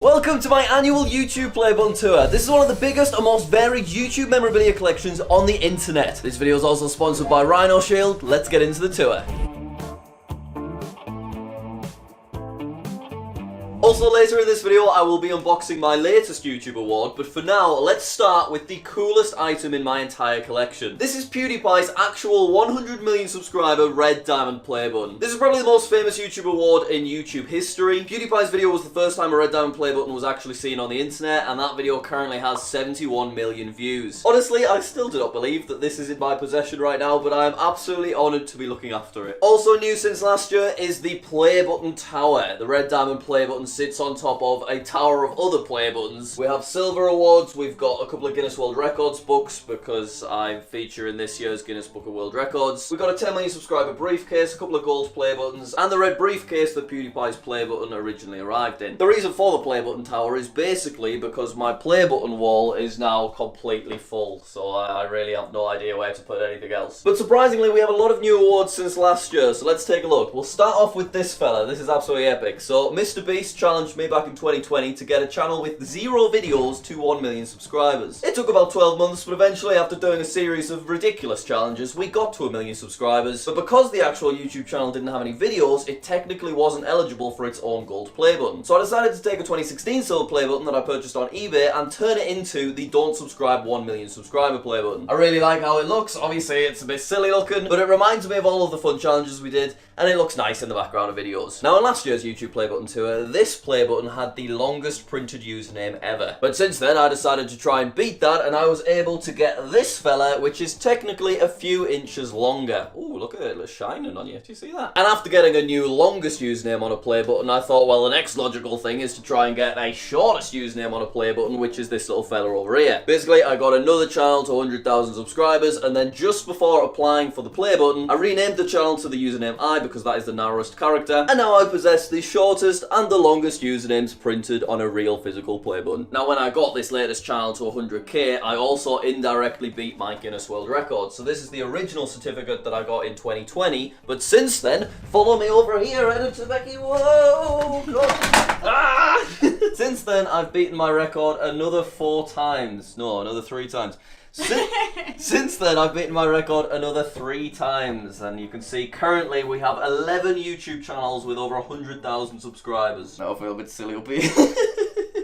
Welcome to my annual YouTube play button tour. This is one of the biggest and most varied YouTube memorabilia collections on the internet. This video is also sponsored by Rhino Shield. Let's get into the tour. Also later in this video I will be unboxing my latest YouTube award, but for now let's start with the coolest item in my entire collection. This is Pewdiepie's actual 100 million subscriber red diamond play button. This is probably the most famous YouTube award in YouTube history. Pewdiepie's video was the first time a red diamond play button was actually seen on the internet, and that video currently has 71 million views. Honestly, I still do not believe that this is in my possession right now, but I am absolutely honoured to be looking after it. Also new since last year is the play button tower. The red diamond play button sits on top of a tower of other play buttons. We have silver awards, we've got a couple of Guinness World Records books because I feature in this year's Guinness Book of World Records. We've got a 10 million subscriber briefcase, a couple of gold play buttons, and the red briefcase that Pewdiepie's play button originally arrived in. The reason for the play button tower is basically because my play button wall is now completely full, so I really have no idea where to put anything else. But surprisingly, we have a lot of new awards since last year, so let's take a look. We'll start off with this fella. This is absolutely epic. So Mr. Beast challenged me back in 2020 to get a channel with 0 videos to 1 million subscribers. It took about 12 months, but eventually after doing a series of ridiculous challenges, we got to 1 million subscribers. But because the actual YouTube channel didn't have any videos, it technically wasn't eligible for its own gold play button. So I decided to take a 2016 silver play button that I purchased on eBay and turn it into the don't subscribe 1 million subscriber play button. I really like how it looks. Obviously it's a bit silly looking, but it reminds me of all of the fun challenges we did, and it looks nice in the background of videos. Now in last year's YouTube play button tour, this play button had the longest printed username ever. But since then I decided to try and beat that, and I was able to get this fella, which is technically a few inches longer. Ooh, look at it, it's shining on you. Do you see that? And after getting a new longest username on a play button, I thought, well, the next logical thing is to try and get a shortest username on a play button, which is this little fella over here. Basically, I got another channel to 100,000 subscribers, and then just before applying for the play button, I renamed the channel to the username I, because that is the narrowest character, and now I possess the shortest and the longest usernames printed on a real physical play button. Now when I got this latest channel to 100k, I also indirectly beat my Guinness World Record. So this is the original certificate that I got in 2020, but since then, follow me over here, Editor Becky, whoa! Ah! Since then, I've beaten my record another 4 times. No, another 3 times. Since then, I've beaten my record another 3 times, and you can see currently we have 11 YouTube channels with over 100,000 subscribers. Now I feel a bit silly up here.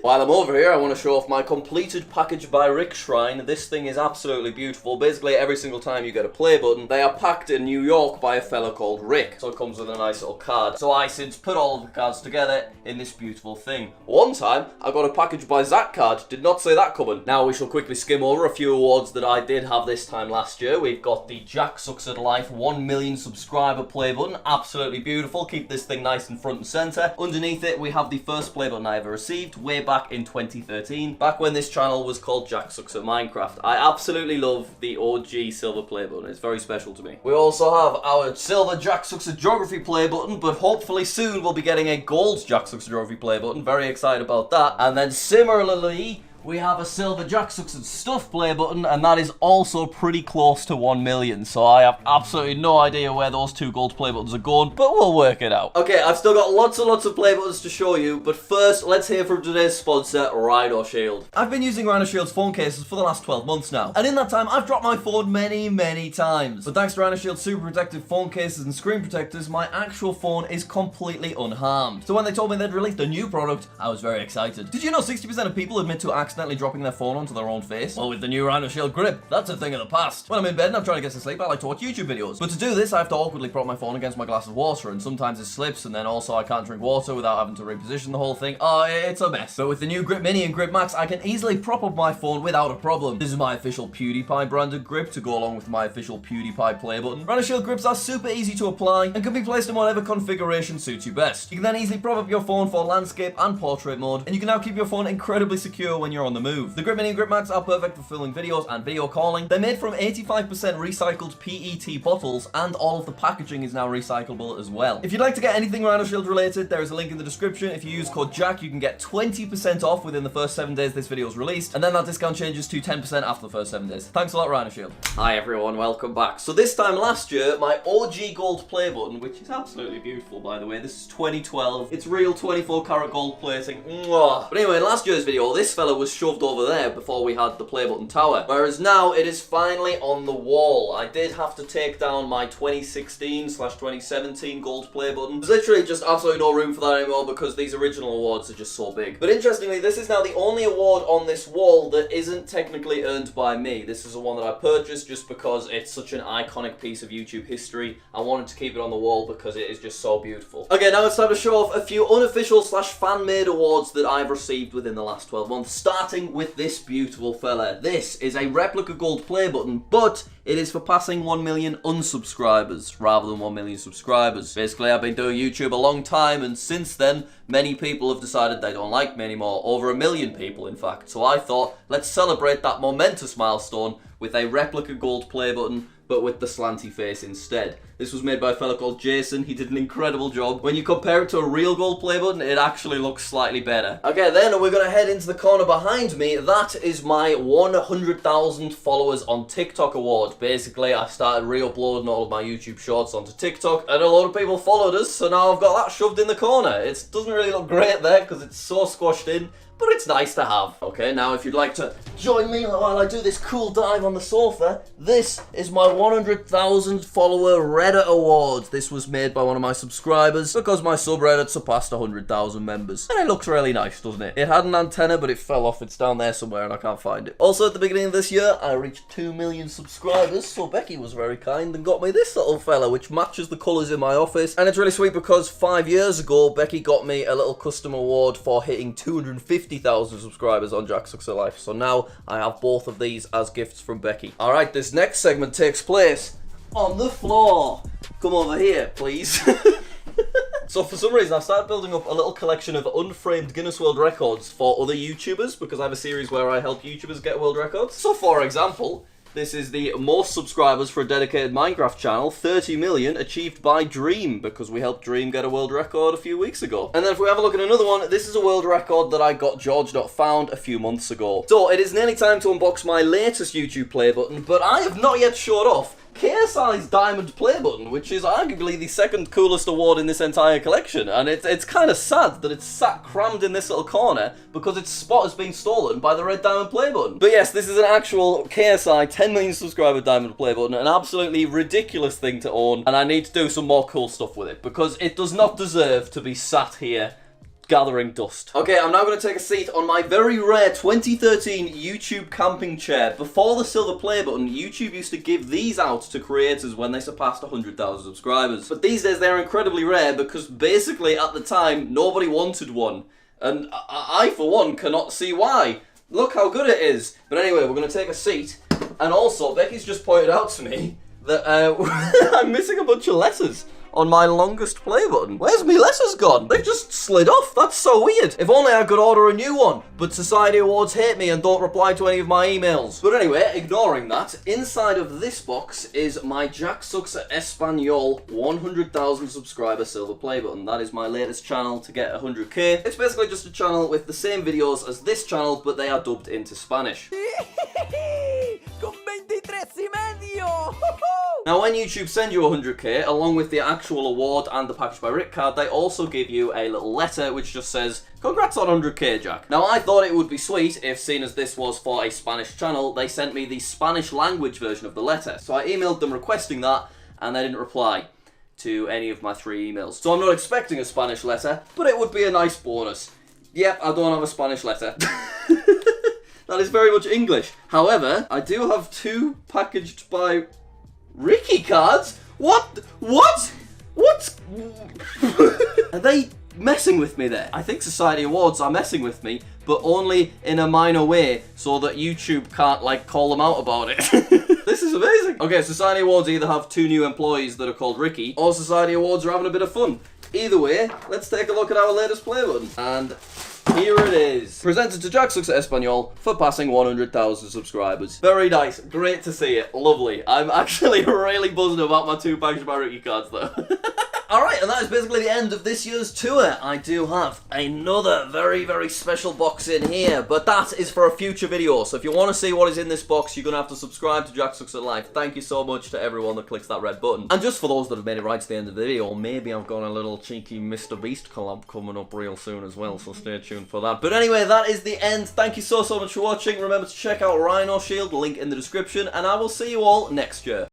While I'm over here, I want to show off my completed package by Rick Shrine. This thing is absolutely beautiful. Basically, every single time you get a play button, they are packed in New York by a fella called Rick. So it comes with a nice little card. So I since put all of the cards together in this beautiful thing. One time, I got a package by Zach card. Did not say that coming. Now we shall quickly skim over a few awards that I did have this time last year. We've got the JackSucksAtLife 1 million subscriber play button. Absolutely beautiful. Keep this thing nice and front and center. Underneath it, we have the first play button I ever received way back in 2013, back when this channel was called JackSucksAtMinecraft. I absolutely love the OG silver play button. It's very special to me. We also have our silver JackSucksAtGeography play button, but hopefully soon we'll be getting a gold JackSucksAtGeography play button. Very excited about that. And then similarly, we have a silver JackSucksAtStuff play button, and that is also pretty close to 1 million, so I have absolutely no idea where those 2 gold play buttons are going, but we'll work it out. Okay, I've still got lots and lots of play buttons to show you, but first, let's hear from today's sponsor, Rhino Shield. I've been using Rhino Shield's phone cases for the last 12 months now, and in that time, I've dropped my phone many times. But thanks to Rhino Shield's super protective phone cases and screen protectors, my actual phone is completely unharmed. So when they told me they'd released a new product, I was very excited. Did you know 60% of people admit to accidentally dropping their phone onto their own face? Well, with the new Rhino Shield grip, that's a thing of the past. When I'm in bed and I'm trying to get to sleep, I like to watch YouTube videos. But to do this, I have to awkwardly prop my phone against my glass of water, and sometimes it slips, and then also I can't drink water without having to reposition the whole thing. Oh, it's a mess. But with the new Grip Mini and Grip Max, I can easily prop up my phone without a problem. This is my official Pewdiepie branded grip to go along with my official Pewdiepie play button. Rhino Shield grips are super easy to apply and can be placed in whatever configuration suits you best. You can then easily prop up your phone for landscape and portrait mode, and you can now keep your phone incredibly secure when you're you're on the move. The Grip Mini and Grip Max are perfect for filming videos and video calling. They're made from 85% recycled PET bottles, and all of the packaging is now recyclable as well. If you'd like to get anything Rhino Shield related, there is a link in the description. If you use code Jack, you can get 20% off within the first 7 days this video is released, and then that discount changes to 10% after the first 7 days. Thanks a lot, Rhino Shield. Hi everyone, welcome back. So this time last year, my OG gold play button, which is absolutely beautiful by the way, this is 2012, it's real 24 karat gold plating. Mwah. But anyway, in last year's video, this fella was shoved over there before we had the play button tower, whereas now it is finally on the wall. I did have to take down my 2016/2017 gold play button. There's literally just absolutely no room for that anymore because these original awards are just so big. But interestingly, this is now the only award on this wall that isn't technically earned by me. This is the one that I purchased just because it's such an iconic piece of YouTube history. I wanted to keep it on the wall because it is just so beautiful. Okay, now it's time to show off a few unofficial/fan-made awards that I've received within the last 12 months, starting with this beautiful fella. This is a replica gold play button, but it is for passing 1 million unsubscribers rather than 1 million subscribers. Basically, I've been doing YouTube a long time, and since then, many people have decided they don't like me anymore. Over 1 million people, in fact. So I thought, let's celebrate that momentous milestone with a replica gold play button, but with the slanty face instead. This was made by a fella called Jason. He did an incredible job. When you compare it to a real gold play button, it actually looks slightly better. Okay, then we're gonna head into the corner behind me. That is my 100,000 followers on TikTok award. Basically, I started re-uploading all of my YouTube shorts onto TikTok, and a lot of people followed us, so now I've got that shoved in the corner. It doesn't really look great there because it's so squashed in, but it's nice to have. Okay, now if you'd like to join me while I do this cool dive on the sofa, this is my 100,000 follower Reddit award. This was made by one of my subscribers because my subreddit surpassed 100,000 members. And it looks really nice, doesn't it? It had an antenna, but it fell off. It's down there somewhere and I can't find it. Also, at the beginning of this year, I reached 2 million subscribers, so Becky was very kind and got me this little fella, which matches the colours in my office. And it's really sweet because 5 years ago, Becky got me a little custom award for hitting 250,000 subscribers on JackSucksAtLife. So now I have both of these as gifts from Becky. Alright, this next segment takes place on the floor. Come over here, please. So for some reason, I've started building up a little collection of unframed Guinness World Records for other YouTubers, because I have a series where I help YouTubers get world records. So for example, this is the most subscribers for a dedicated Minecraft channel, 30 million, achieved by Dream, because we helped Dream get a world record a few weeks ago. And then if we have a look at another one, this is a world record that I got George.found a few months ago. So it is nearly time to unbox my latest YouTube play button, but I have not yet showed off KSI's diamond play button, which is arguably the second coolest award in this entire collection, and it's kind of sad that it's sat crammed in this little corner because its spot has been stolen by the red diamond play button. But yes, this is an actual KSI 10 million subscriber diamond play button, an absolutely ridiculous thing to own, and I need to do some more cool stuff with it because it does not deserve to be sat here gathering dust. Okay, I'm now going to take a seat on my very rare 2013 YouTube camping chair. Before the silver play button, YouTube used to give these out to creators when they surpassed 100,000 subscribers. But these days they're incredibly rare because basically at the time nobody wanted one. And I for one cannot see why. Look how good it is. But anyway, we're going to take a seat. And also, Becky's just pointed out to me that I'm missing a bunch of letters on my longest play button. Where's me letters gone? They've just slid off. That's so weird. If only I could order a new one. But Society Awards hate me and don't reply to any of my emails. But anyway, ignoring that, inside of this box is my JackSucksAtEspanol 100,000 subscriber silver play button. That is my latest channel to get 100k. It's basically just a channel with the same videos as this channel, but they are dubbed into Spanish. Now, when YouTube send you 100k, along with the actual award and the Packaged by Rick card, they also give you a little letter which just says, "Congrats on 100k, Jack." Now, I thought it would be sweet if, seeing as this was for a Spanish channel, they sent me the Spanish language version of the letter. So I emailed them requesting that, and they didn't reply to any of my 3 emails. So I'm not expecting a Spanish letter, but it would be a nice bonus. Yep, I don't have a Spanish letter. That is very much English. However, I do have 2 Packaged by Ricky cards? What? What? What? Are they messing with me there? I think Society Awards are messing with me, but only in a minor way, so that YouTube can't, like, call them out about it. This is amazing. Okay, Society Awards either have 2 new employees that are called Ricky, or Society Awards are having a bit of fun. Either way, let's take a look at our latest play button. And Here it is. Presented to Jack Sucks at Espanol for passing 100,000 subscribers. Very nice. Great to see it. Lovely. I'm actually really buzzing about my 2 packs of my rookie cards though. Alright, and that is basically the end of this year's tour. I do have another very, very special box in here, but that is for a future video. So if you want to see what is in this box, you're going to have to subscribe to JackSucksAtLife. Thank you so much to everyone that clicks that red button. And just for those that have made it right to the end of the video, maybe I've got a little cheeky Mr. Beast collab coming up real soon as well, so stay tuned for that. But anyway, that is the end. Thank you so much for watching. Remember to check out Rhino Shield, link in the description, and I will see you all next year.